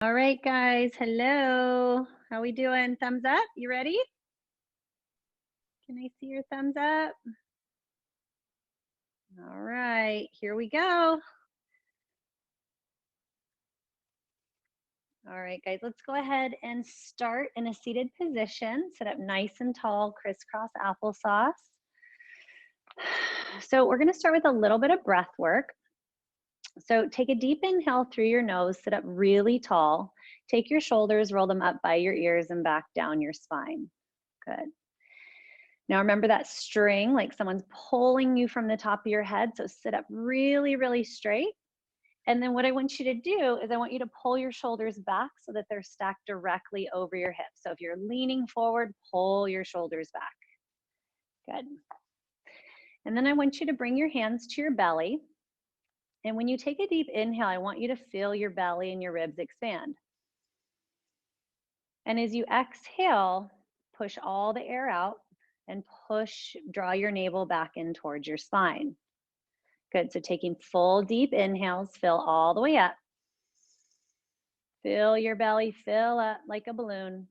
All right, guys. Hello. How we doing? Thumbs up. You ready? Can I see your thumbs up? All right, here we go. All right, guys, let's go ahead and start in a seated position. Sit up nice and tall, crisscross applesauce. So we're going to start with a little bit of breath work. So take a deep inhale through your nose, sit up really tall. Take your shoulders, roll them up by your ears and back down your spine. Good. Now remember that string, like someone's pulling you from the top of your head. So sit up really, really straight. And then what I want you to do is I want you to pull your shoulders back so that they're stacked directly over your hips. So if you're leaning forward, pull your shoulders back. Good. And then I want you to bring your hands to your belly. And when you take a deep inhale, I want you to feel your belly and your ribs expand. And as you exhale, push all the air out and draw your navel back in towards your spine. Good. So taking full deep inhales, fill all the way up. Fill your belly, fill up like a balloon.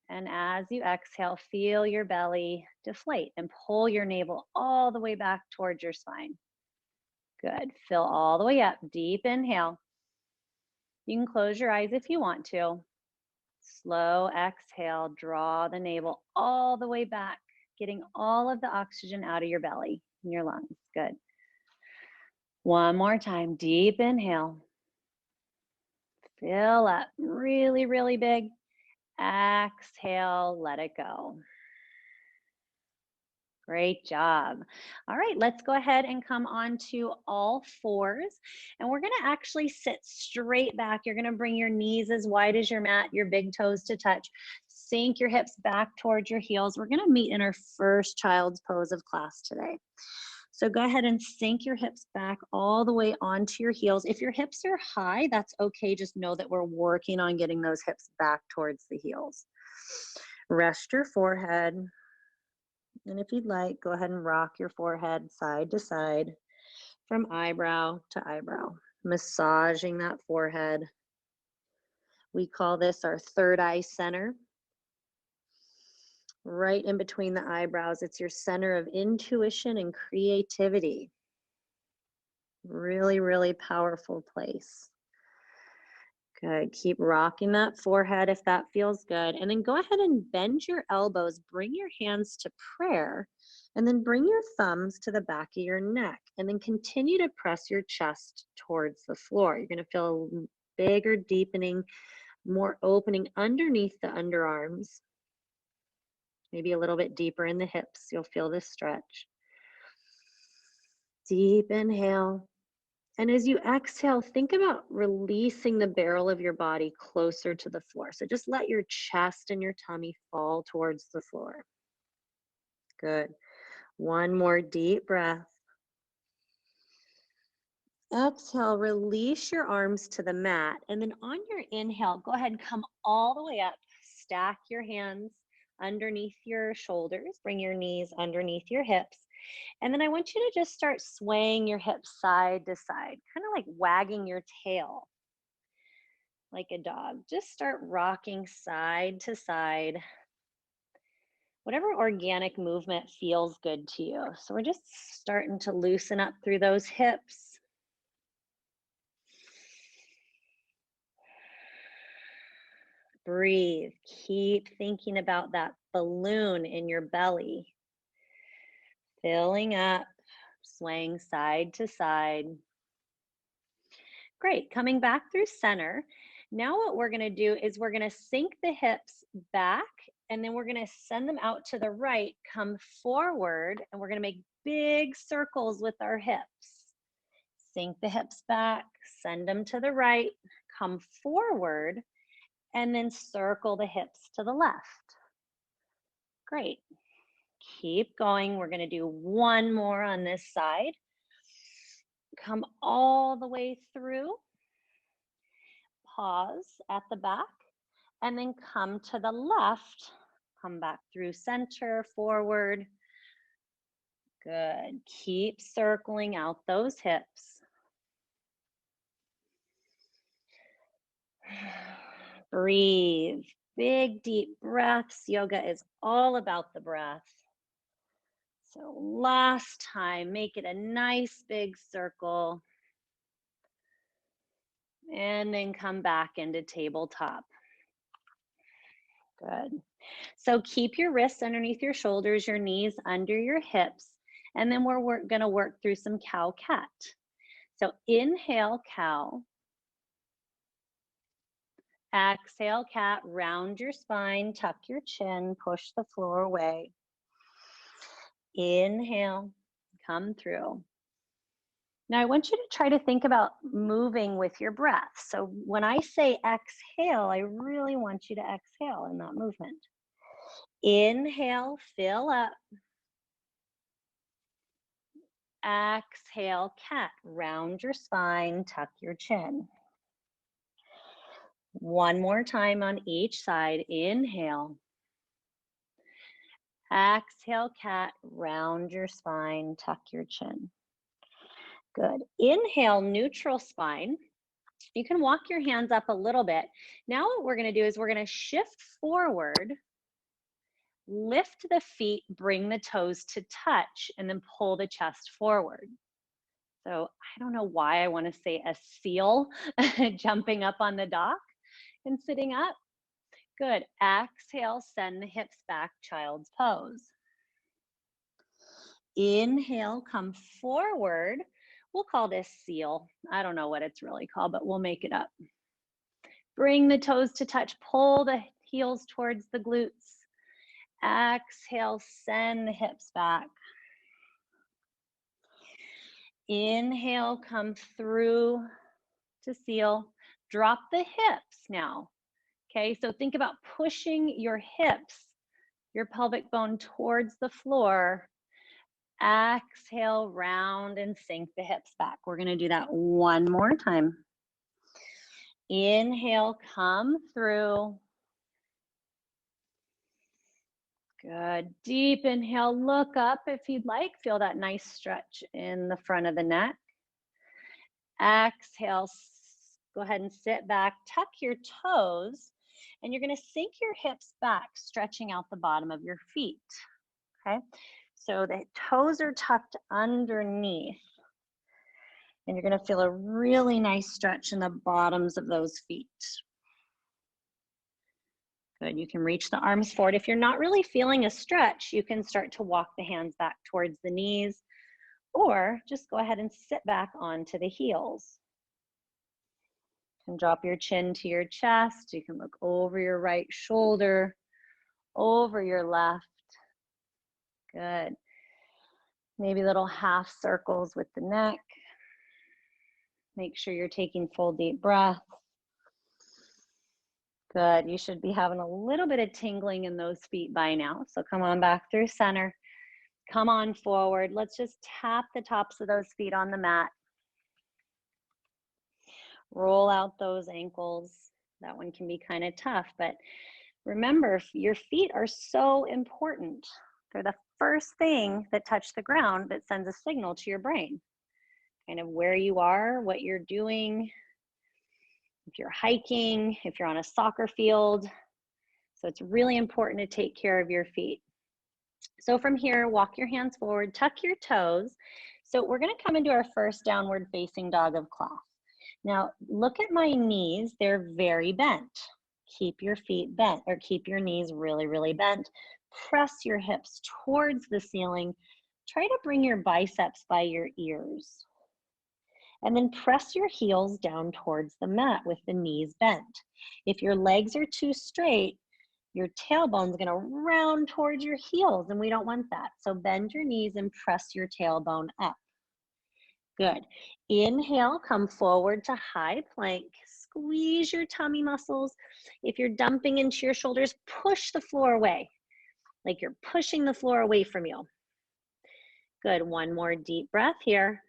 And as you exhale, feel your belly deflate and pull your navel all the way back towards your spine. Good. Fill all the way up. Deep inhale. You can close your eyes if you want to. Slow exhale. Draw the navel all the way back, getting all of the oxygen out of your belly and your lungs. Good. One more time. Deep inhale. Fill up really, really big. Exhale, let it go. Great job. All right, let's go ahead and come on to all fours. And we're going to actually sit straight back. You're going to bring your knees as wide as your mat, your big toes to touch. Sink your hips back towards your heels. We're going to meet in our first child's pose of class today. So go ahead and sink your hips back all the way onto your heels. If your hips are high, that's okay. Just know that we're working on getting those hips back towards the heels. Rest your forehead. And if you'd like, go ahead and rock your forehead side to side from eyebrow to eyebrow, massaging that forehead. We call this our third eye center. Right in between the eyebrows, it's your center of intuition and creativity. Really, really powerful place. Good. Keep rocking that forehead if that feels good. And then go ahead and bend your elbows. Bring your hands to prayer. And then bring your thumbs to the back of your neck. And then continue to press your chest towards the floor. You're going to feel bigger deepening, more opening underneath the underarms. Maybe a little bit deeper in the hips. You'll feel this stretch. Deep inhale. And as you exhale, think about releasing the barrel of your body closer to the floor. So just let your chest and your tummy fall towards the floor. Good. One more deep breath. Exhale, release your arms to the mat. And then on your inhale, go ahead and come all the way up. Stack your hands underneath your shoulders. Bring your knees underneath your hips. And then I want you to just start swaying your hips side to side, kind of like wagging your tail like a dog. Just start rocking side to side. Whatever organic movement feels good to you. So we're just starting to loosen up through those hips. Breathe. Keep thinking about that balloon in your belly. Filling up, swaying side to side. Great. Coming back through center. Now what we're going to do is we're going to sink the hips back and then we're going to send them out to the right, come forward, and we're going to make big circles with our hips. Sink the hips back, send them to the right, come forward, and then circle the hips to the left. Great. Keep going. We're going to do one more on this side. Come all the way through. Pause at the back and then come to the left. Come back through center, forward. Good. Keep circling out those hips. Breathe. Big, deep breaths. Yoga is all about the breath. So last time, make it a nice big circle. And then come back into tabletop. Good. So keep your wrists underneath your shoulders, your knees under your hips. And then we're going to work through some cow-cat. So inhale, cow. Exhale, cat. Round your spine, tuck your chin, push the floor away. Inhale, come through. Now I want you to try to think about moving with your breath. So when I say exhale, I really want you to exhale in that movement. Inhale, fill up. Exhale, cat. Round your spine, tuck your chin. One more time on each side. Inhale. Exhale, cat. Round your spine, tuck your chin. Good. Inhale, neutral spine. You can walk your hands up a little bit. Now what we're going to do is we're going to shift forward, lift the feet, bring the toes to touch, and then pull the chest forward. So I don't know why I want to say a seal, jumping up on the dock and sitting up. Good. Exhale, send the hips back, child's pose. Inhale, come forward. We'll call this seal. I don't know what it's really called, but we'll make it up. Bring the toes to touch, pull the heels towards the glutes. Exhale, send the hips back. Inhale, come through to seal. Drop the hips now. Okay, so think about pushing your hips, your pelvic bone towards the floor. Exhale, round and sink the hips back. We're going to do that one more time. Inhale, come through. Good. Deep inhale, look up if you'd like. Feel that nice stretch in the front of the neck. Exhale, go ahead and sit back, tuck your toes, and you're going to sink your hips back, stretching out the bottom of your feet. Okay, so the toes are tucked underneath, and you're going to feel a really nice stretch in the bottoms of those feet. Good, you can reach the arms forward. If you're not really feeling a stretch, you can start to walk the hands back towards the knees, or just go ahead and sit back onto the heels. You can drop your chin to your chest. You can look over your right shoulder, over your left. Good. Maybe little half circles with the neck. Make sure you're taking full deep breaths. Good. You should be having a little bit of tingling in those feet by now. So come on back through center. Come on forward. Let's just tap the tops of those feet on the mat. Roll out those ankles. That one can be kind of tough, but remember, your feet are so important. They're the first thing that touch the ground that sends a signal to your brain. Kind of where you are, what you're doing, if you're hiking, if you're on a soccer field. So it's really important to take care of your feet. So from here, walk your hands forward, tuck your toes. So we're going to come into our first downward facing dog of class. Now, look at my knees. They're very bent. Keep your feet bent, or keep your knees really, really bent. Press your hips towards the ceiling. Try to bring your biceps by your ears. And then press your heels down towards the mat with the knees bent. If your legs are too straight, your tailbone's gonna round towards your heels, and we don't want that. So bend your knees and press your tailbone up. Good. Inhale, come forward to high plank. Squeeze your tummy muscles. If you're dumping into your shoulders, push the floor away, like you're pushing the floor away from you. Good. One more deep breath here.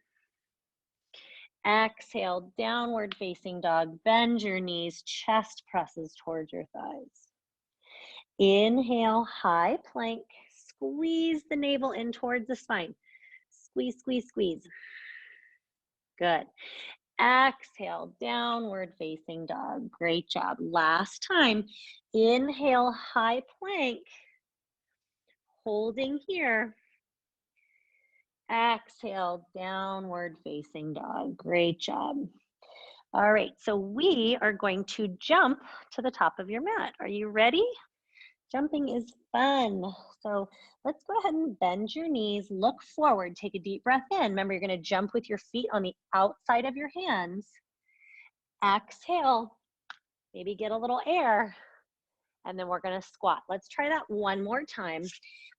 Exhale, downward facing dog. Bend your knees, chest presses towards your thighs. Inhale, high plank. Squeeze the navel in towards the spine. Squeeze, squeeze, squeeze. Good. Exhale, downward facing dog. Great job. Last time. Inhale, high plank. Holding here. Exhale, downward facing dog. Great job. All right, so we are going to jump to the top of your mat. Are you ready? Jumping is fun. So let's go ahead and bend your knees, look forward, take a deep breath in. Remember, you're gonna jump with your feet on the outside of your hands. Exhale, maybe get a little air, and then we're gonna squat. Let's try that one more time.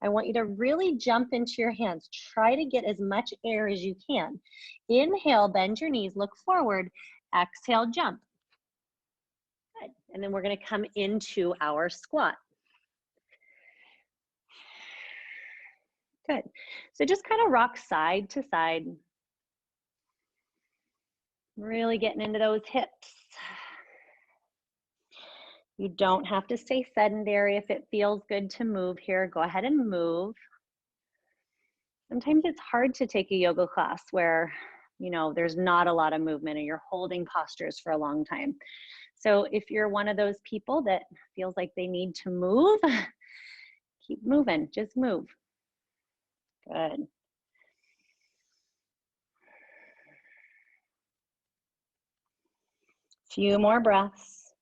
I want you to really jump into your hands. Try to get as much air as you can. Inhale, bend your knees, look forward. Exhale, jump. Good. And then we're gonna come into our squat. Good. So just kind of rock side to side. Really getting into those hips. You don't have to stay sedentary. If it feels good to move here, go ahead and move. Sometimes it's hard to take a yoga class where, you know, there's not a lot of movement and you're holding postures for a long time. So if you're one of those people that feels like they need to move, keep moving, just move. Good. Few more breaths.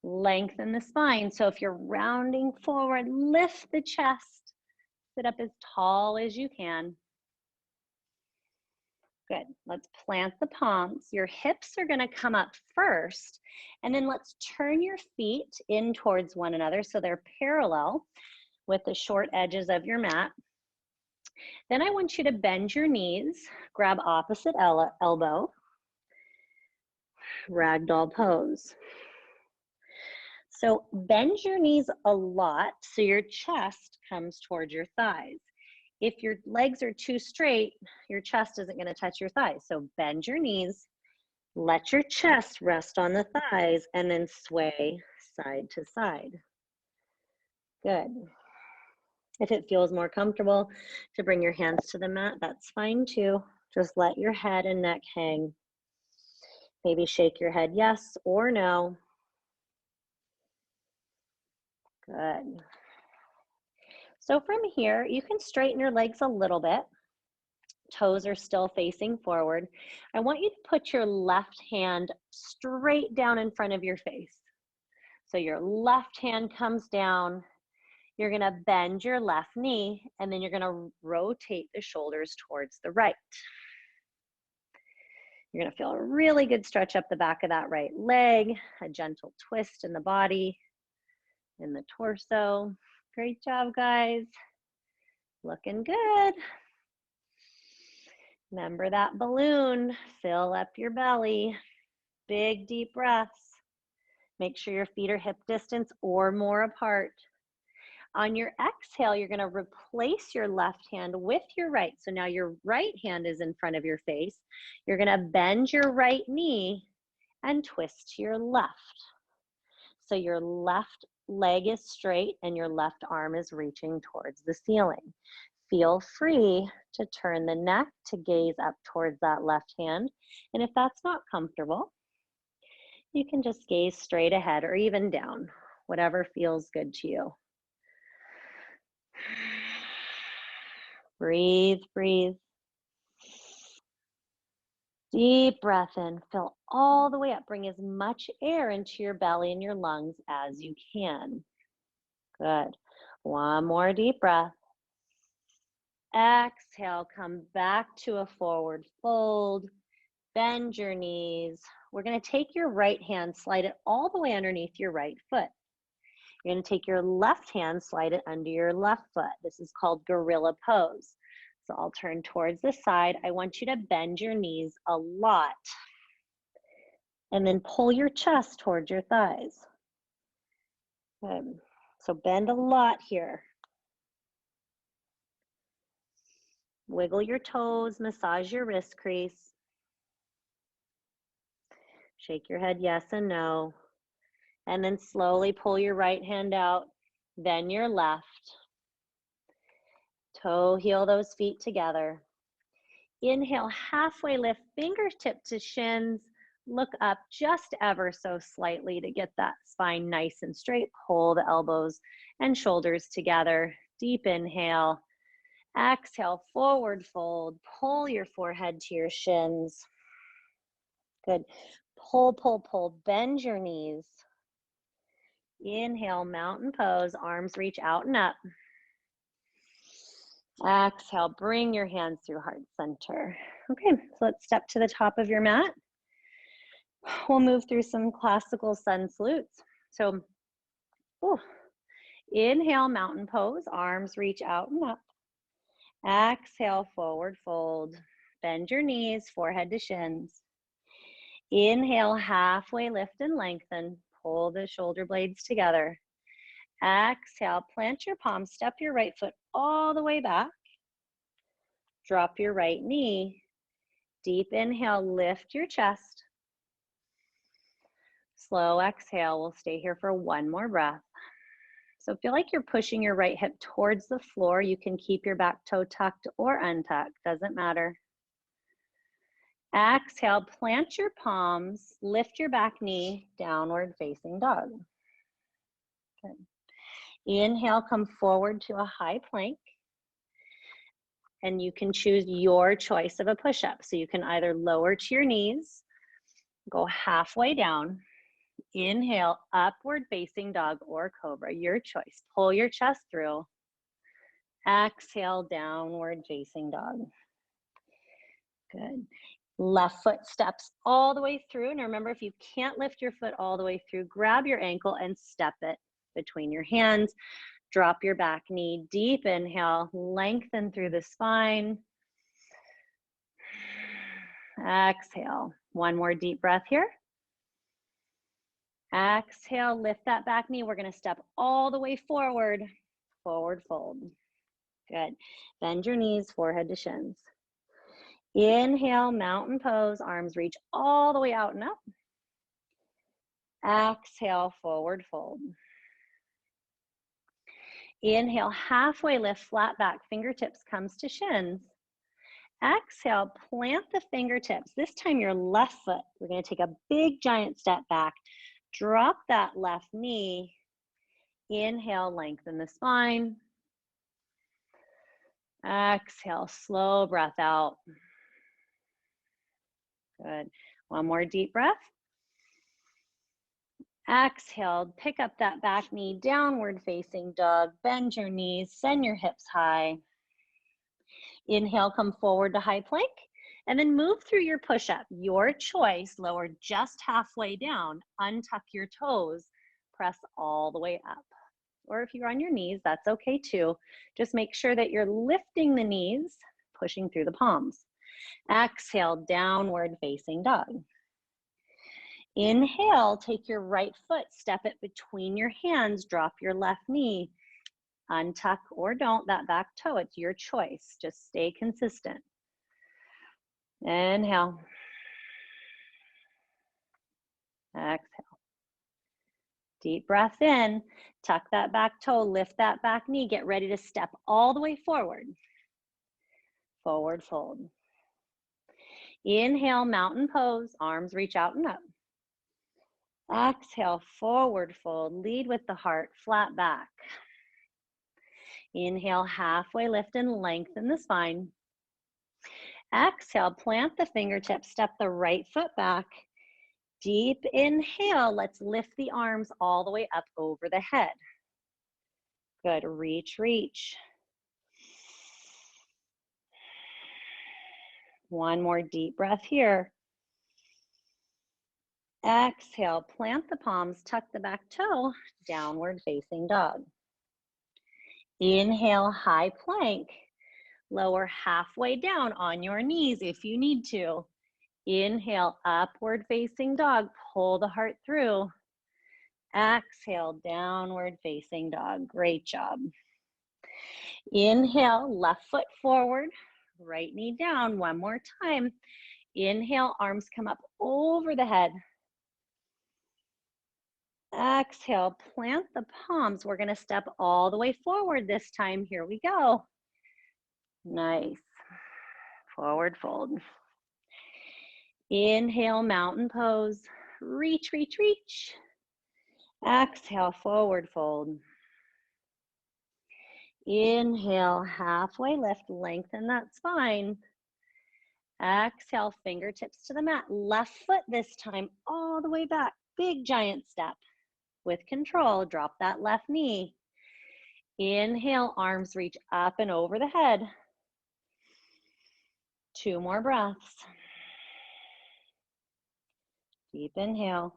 Lengthen the spine. So if you're rounding forward, lift the chest. Sit up as tall as you can. Good. Let's plant the palms. Your hips are going to come up first, and then let's turn your feet in towards one another so they're parallel with the short edges of your mat. Then I want you to bend your knees, grab opposite elbow, ragdoll pose. So bend your knees a lot so your chest comes towards your thighs. If your legs are too straight, your chest isn't going to touch your thighs. So bend your knees, let your chest rest on the thighs, and then sway side to side. Good. If it feels more comfortable to bring your hands to the mat, that's fine too. Just let your head and neck hang. Maybe shake your head yes or no. Good. So from here, you can straighten your legs a little bit. Toes are still facing forward. I want you to put your left hand straight down in front of your face. So your left hand comes down. You're gonna bend your left knee, and then you're gonna rotate the shoulders towards the right. You're gonna feel a really good stretch up the back of that right leg, a gentle twist in the body, in the torso. Great job, guys. Looking good. Remember that balloon, fill up your belly. Big deep breaths. Make sure your feet are hip distance or more apart. On your exhale, you're gonna replace your left hand with your right. So now your right hand is in front of your face. You're gonna bend your right knee and twist to your left. So your left leg is straight and your left arm is reaching towards the ceiling. Feel free to turn the neck to gaze up towards that left hand. And if that's not comfortable, you can just gaze straight ahead or even down, whatever feels good to you. Breathe, breathe. Deep breath in, fill all the way up. Bring as much air into your belly and your lungs as you can. Good. One more deep breath. Exhale, come back to a forward fold. Bend your knees. We're going to take your right hand, slide it all the way underneath your right foot. You're going to take your left hand, slide it under your left foot. This is called gorilla pose. So I'll turn towards the side. I want you to bend your knees a lot. And then pull your chest towards your thighs. Good. So bend a lot here. Wiggle your toes, massage your wrist crease. Shake your head yes and no. And then slowly pull your right hand out, then your left. Toe heel those feet together. Inhale, halfway lift, fingertip to shins. Look up just ever so slightly to get that spine nice and straight. Pull the elbows and shoulders together. Deep inhale. Exhale, forward fold. Pull your forehead to your shins. Good. Pull, pull, pull. Bend your knees. Inhale, mountain pose. Arms reach out and up. Exhale, bring your hands through heart center. Okay, so let's step to the top of your mat. We'll move through some classical sun salutes. So, inhale, mountain pose, arms reach out and up. Exhale, forward fold. Bend your knees, forehead to shins. Inhale, halfway lift and lengthen. Pull the shoulder blades together. Exhale, plant your palms, step your right foot all the way back. Drop your right knee. Deep inhale, lift your chest. Slow exhale, we'll stay here for one more breath. So feel like you're pushing your right hip towards the floor. You can keep your back toe tucked or untucked, doesn't matter. Exhale, plant your palms, lift your back knee, downward facing dog. Good. Inhale, come forward to a high plank. And you can choose your choice of a push-up. So you can either lower to your knees, go halfway down, inhale, upward facing dog or cobra, your choice. Pull your chest through. Exhale, downward facing dog. Good. Left foot steps all the way through. And remember, if you can't lift your foot all the way through, grab your ankle and step it between your hands. Drop your back knee, deep inhale, lengthen through the spine. Exhale. One more deep breath here. Exhale, lift that back knee. We're going to step all the way forward. Forward fold. Good. Bend your knees, forehead to shins. Inhale, mountain pose. Arms reach all the way out and up. Exhale, forward fold. Inhale, halfway lift, flat back, fingertips comes to shins. Exhale, plant the fingertips. This time your left foot. We're going to take a big giant step back. Drop that left knee. Inhale, lengthen the spine. Exhale, slow breath out. Good. One more deep breath. Exhale, pick up that back knee, downward facing dog. Bend your knees, send your hips high. Inhale, come forward to high plank. And then move through your push-up. Your choice, lower just halfway down, untuck your toes, press all the way up. Or if you're on your knees, that's okay too. Just make sure that you're lifting the knees, pushing through the palms. Exhale, downward facing dog. Inhale, take your right foot, step it between your hands, drop your left knee, untuck or don't that back toe. It's your choice. Just stay consistent. Inhale. Exhale. Deep breath in. Tuck that back toe, lift that back knee. Get ready to step all the way forward. Forward fold. Inhale, mountain pose. Arms reach out and up. Exhale, forward fold. Lead with the heart, flat back. Inhale, halfway lift and lengthen the spine. Exhale, plant the fingertips, step the right foot back. Deep inhale, let's lift the arms all the way up over the head. Good, reach, reach. One more deep breath here. Exhale, plant the palms, tuck the back toe, downward facing dog. Inhale, high plank. Lower halfway down on your knees if you need to. Inhale, upward facing dog. Pull the heart through. Exhale, downward facing dog. Great job. Inhale, left foot forward, right knee down. One more time. Inhale, arms come up over the head. Exhale, plant the palms. We're going to step all the way forward this time. Here we go. Nice. Forward fold. Inhale, mountain pose. Reach, reach, reach. Exhale, forward fold. Inhale, halfway lift, lengthen that spine. Exhale, fingertips to the mat. Left foot this time, all the way back. Big giant step. With control, drop that left knee. Inhale, arms reach up and over the head. 2 more breaths. Deep inhale.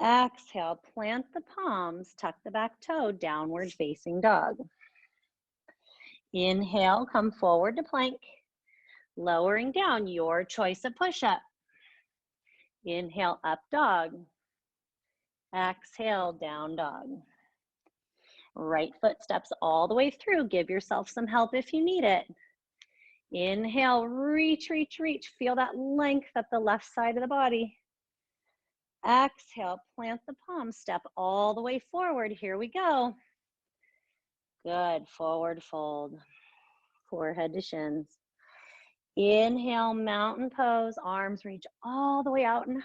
Exhale, plant the palms, tuck the back toe, downward facing dog. Inhale, come forward to plank. Lowering down, your choice of push-up. Inhale, up dog. Exhale, down dog. Right foot steps all the way through. Give yourself some help if you need it. Inhale, reach, reach, reach. Feel that length up the left side of the body. Exhale, plant the palms, step all the way forward. Here we go. Good, forward fold. Forehead to shins. Inhale, mountain pose, arms reach all the way out and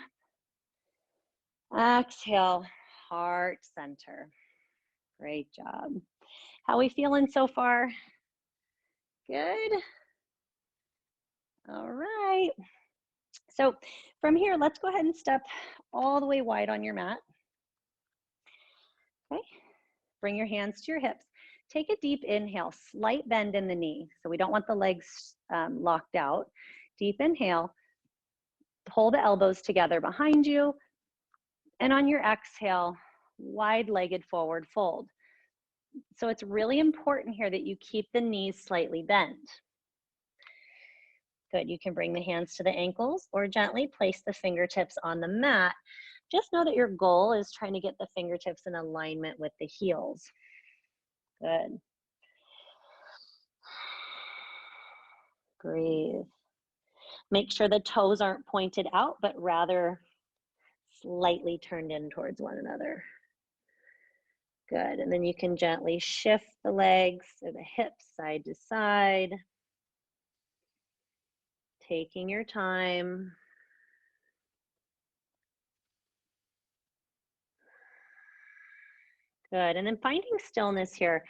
up. Exhale, heart center. Great job. How we feeling so far? Good. All right. So from here, let's go ahead and step all the way wide on your mat. Okay. Bring your hands to your hips. Take a deep inhale, slight bend in the knee. So we don't want the legs locked out. Deep inhale, pull the elbows together behind you. And on your exhale, wide-legged forward fold. So it's really important here that you keep the knees slightly bent. Good, you can bring the hands to the ankles or gently place the fingertips on the mat. Just know that your goal is trying to get the fingertips in alignment with the heels. Good. Breathe. Make sure the toes aren't pointed out, but rather slightly turned in towards one another. Good, and then you can gently shift the legs or the hips side to side. Taking your time. Good, and then finding stillness here.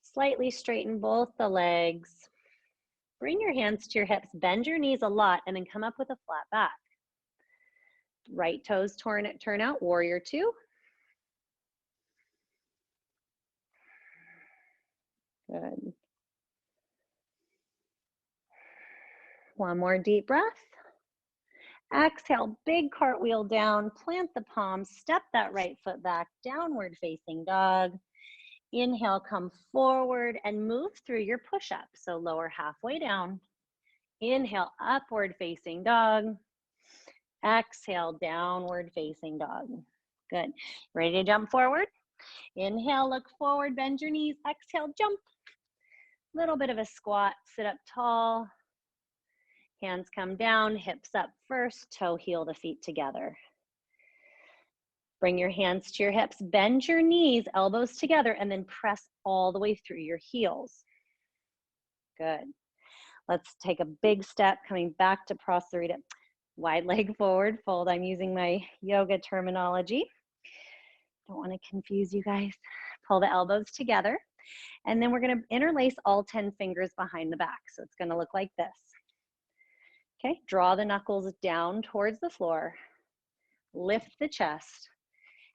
Slightly straighten both the legs. Bring your hands to your hips, bend your knees a lot, and then come up with a flat back. Right toes turn out, warrior two. Good. One more deep breath. Exhale, big cartwheel down, plant the palms, step that right foot back, downward facing dog. Inhale, come forward and move through your push-up. So lower halfway down. Inhale, upward facing dog. Exhale, downward facing dog. Good. Ready to jump forward? Inhale, look forward, bend your knees. Exhale, jump. Little bit of a squat, sit up tall. Hands come down, hips up first, toe heel the feet together. Bring your hands to your hips, bend your knees, elbows together, and then press all the way through your heels. Good. Let's take a big step coming back to Prasarita. Wide leg forward fold. I'm using my yoga terminology. Don't want to confuse you guys. Pull the elbows together. And then we're going to interlace all 10 fingers behind the back. So it's going to look like this. Okay, draw the knuckles down towards the floor. Lift the chest.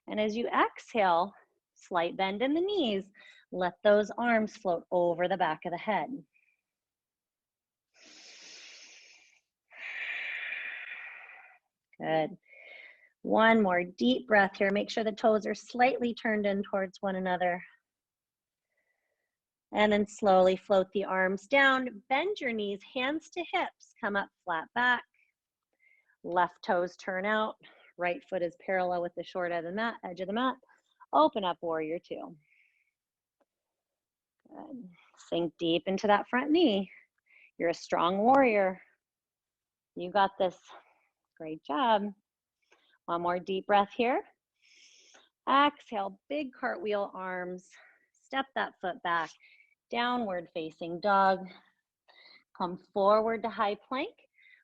And as you exhale, slight bend in the knees. Let those arms float over the back of the head. Good. One more deep breath here. Make sure the toes are slightly turned in towards one another. And then slowly float the arms down. Bend your knees, hands to hips. Come up flat back. Left toes turn out. Right foot is parallel with the short edge of the mat. Open up, warrior two. Good. Sink deep into that front knee. You're a strong warrior. You got this. Great job. One more deep breath here. Exhale, big cartwheel arms. Step that foot back. Downward facing dog. Come forward to high plank,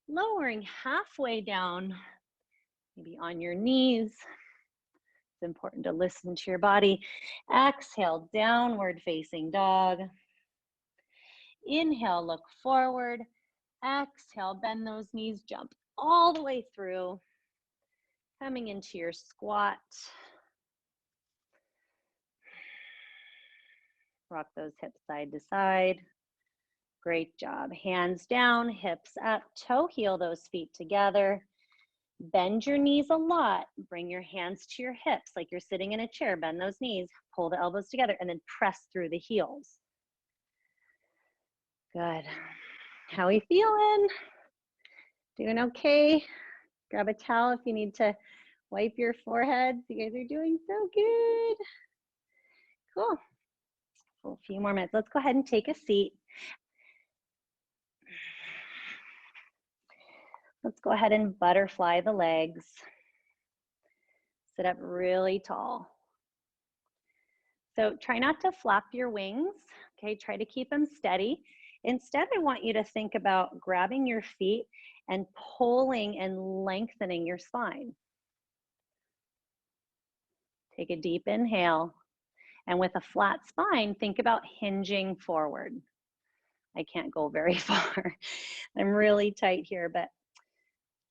lowering halfway down, maybe on your knees. It's important to listen to your body. Exhale, downward facing dog. Inhale, look forward. Exhale, bend those knees, jump all the way through. Coming into your squat. Rock those hips side to side. Great job. Hands down, hips up, toe heel those feet together. Bend your knees a lot. Bring your hands to your hips like you're sitting in a chair. Bend those knees, pull the elbows together, and then press through the heels. Good. How we feeling? Doing okay? Grab a towel if you need to wipe your foreheads. You guys are doing so good. Cool. A few more minutes. Let's go ahead and take a seat. Let's go ahead and butterfly the legs. Sit up really tall. So try not to flap your wings, okay? Try to keep them steady. Instead, I want you to think about grabbing your feet and pulling and lengthening your spine. Take a deep inhale. And with a flat spine, think about hinging forward. I can't go very far. I'm really tight here, but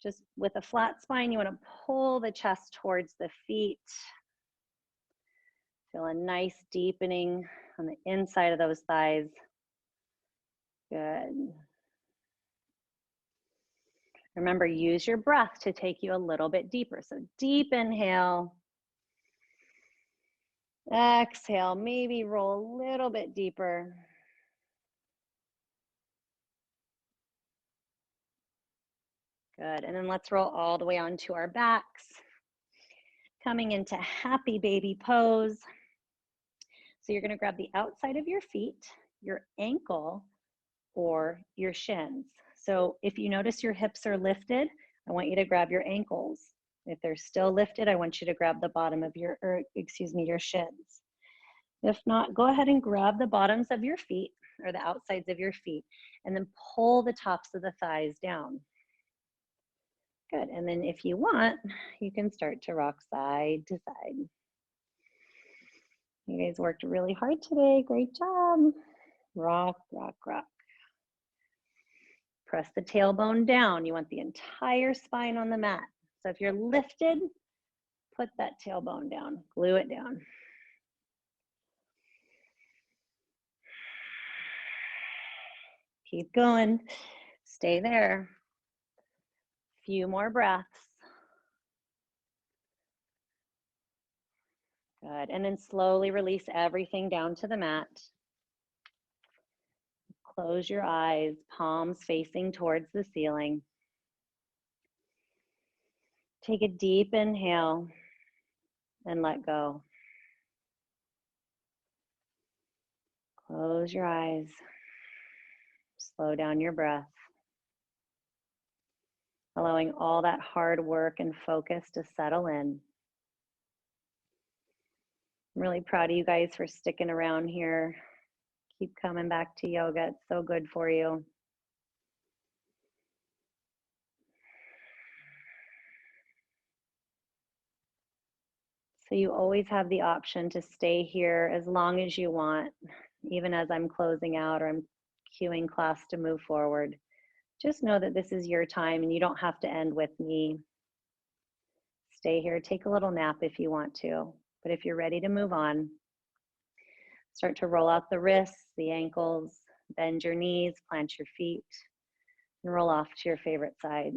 just with a flat spine, you want to pull the chest towards the feet. Feel a nice deepening on the inside of those thighs. Good. Remember, use your breath to take you a little bit deeper. So deep inhale. Exhale, maybe roll a little bit deeper. Good, and then let's roll all the way onto our backs. Coming into happy baby pose. So you're gonna grab the outside of your feet, your ankle, or your shins. So if you notice your hips are lifted, I want you to grab your ankles. If they're still lifted, I want you to grab the bottom of your shins. If not, go ahead and grab the bottoms of your feet or the outsides of your feet and then pull the tops of the thighs down. Good, and then if you want, you can start to rock side to side. You guys worked really hard today, great job. Rock, rock, rock. Press the tailbone down. You want the entire spine on the mat. So if you're lifted, put that tailbone down, glue it down. Keep going, stay there. Few more breaths. Good, and then slowly release everything down to the mat. Close your eyes, palms facing towards the ceiling. Take a deep inhale and let go. Close your eyes. Slow down your breath. Allowing all that hard work and focus to settle in. I'm really proud of you guys for sticking around here. Keep coming back to yoga. It's so good for you. So you always have the option to stay here as long as you want, even as I'm closing out or I'm cueing class to move forward. Just know that this is your time and you don't have to end with me. Stay here, take a little nap if you want to, but if you're ready to move on, start to roll out the wrists, the ankles, bend your knees, plant your feet, and roll off to your favorite side.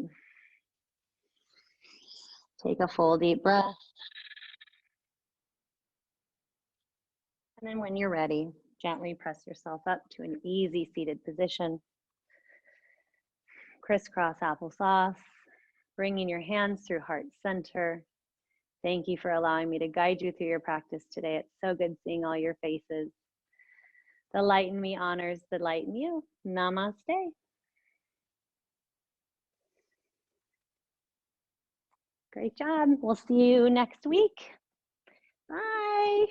Take a full deep breath. And then when you're ready, gently press yourself up to an easy seated position. Crisscross applesauce, bringing your hands through heart center. Thank you for allowing me to guide you through your practice today. It's so good seeing all your faces. The light in me honors the light in you. Namaste. Great job. We'll see you next week. Bye.